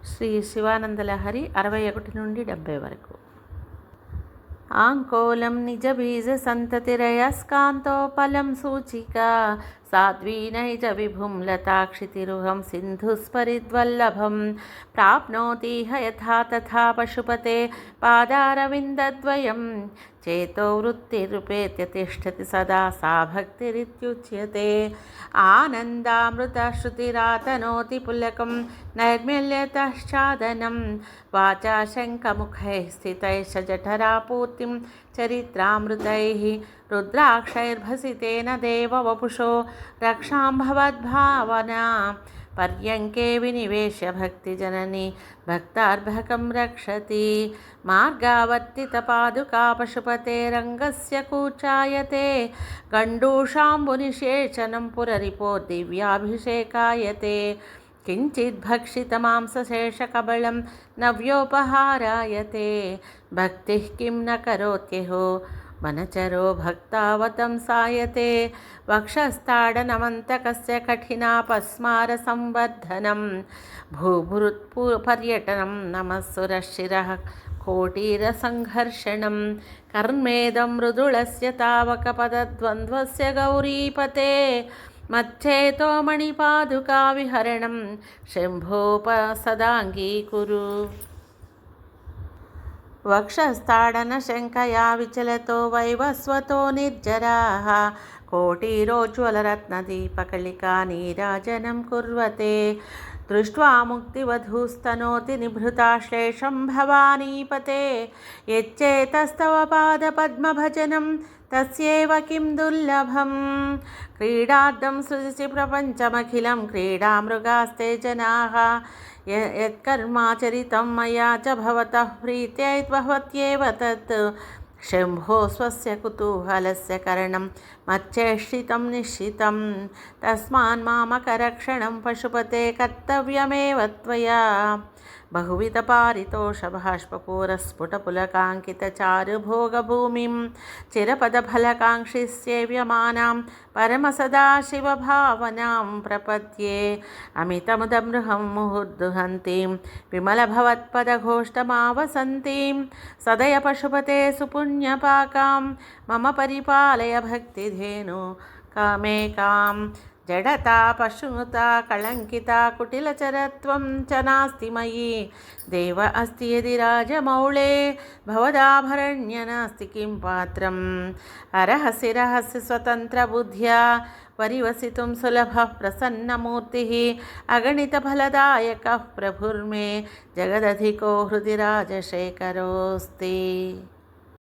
శ్రీ శివానందలహరి 61 నుండి 70 వరకు. ఆంకోలం నిజబీజ సంతతిరయస్కాంతోపలం సూచికా సాధ్వీ నైజ విభుం లతాక్షితిరుహం సింధుస్ఫరిద్వల్లభం ప్రాప్నోతిహ యథా తథా పశుపతే పాదారవిందద్వయం చేతో వృత్తిరుపేత్య తిష్టతి సదా సా భక్తిరిత్యుచ్యతే. ఆనందామృతశ్రుతిరాతనోతి పులకం నైర్మల్యతశ్చాదనం వాచా శంఖముఖైః స్థితైశ్చ జఠరాపూర్తిం చరిత్రామృతైః రుద్రాక్షైర్భసితేన దేవవపుషో రక్షాం భవద్భావనా పర్యంకే వినివేశ్య భక్తిజనని భక్తార్భకం రక్షతి. మార్గావర్తితపాదుకా పశుపతేరంగస్య కూచాయతే గండూషాంబునిషేచనం పురరిపో దివ్యాభిషేకాయతే. కించిద్భక్షితమాంసశేషకబళం నవ్యోపహారాయతే భక్తిః కిం న కరోత్యహో వనచరో భక్తావతంసాయతే. వక్షస్థాడనమంతకస్య కఠినాపస్మార సంవర్ధనం భూభృత్పర్యటనం నమస్సురశిరః కోటీరసంఘర్షణం కర్మేదం మృదుళస్య తావకపదద్వంద్వస్య గౌరీపతే మచ్చేతో మణిపాదుకా విహరణం శంభోపసదాంగీకురు. వక్షస్థాడనశంకయా విచలతో వైవస్వతో నిర్జరాः కోటిరోజ్వలరత్నదీపకళికా నీరాజనం కుర్వతే. దృష్ట్వా ముక్తివధూస్తనోతి నిభృతాశ్లేషం భవానీపతే యచ్చేతస్తవ పాదపద్మభజనం తస్యేవ కిం దుర్లభం. క్రీడార్థం సృజసి ప్రపంచమఖిలం క్రీడామృగాస్తే జనాः యత్కర్మాచరితం మయా చ భవతః ప్రీత్యై భవత్యేవ తత్. శంభో స్వస్య కుతూహలస్య కరణం మచ్చేష్టితం నిశ్చితం తస్మాన్మామకరక్షణం పశుపతే కర్తవ్యమేవ త్వయా. బహువిధపారితోషభాష్పూరస్ఫుటపులకాంకితచారుభోగభూమిం చిరపదఫలకాంక్షి సేవ్యమానాం పరమసదాశివభావనాం ప్రపద్యే. అమితముదమృహం ముహుర్దుహంతీం విమలభవత్పదఘోష్టమావసంతీం సదయ పశుపతే సుపుణ్యపాకాం మమ పరిపాలయ భక్తిధేను కామేకాం. జడతా పశునుతా కళంకితా కుటిలచరత్వం చ నాస్తి మయి దేవ అస్తి యది రాజమౌళే భవదాభరణ్య నాస్తి కిం పాత్రం. అరహసి రహస్య స్వతంత్రబుద్ధ్యా పరివసితుం సులభః ప్రసన్నమూర్తిః అగణితఫలదాయకः ప్రభుర్మే జగదధికో హృది రాజశేఖరోऽస్తి.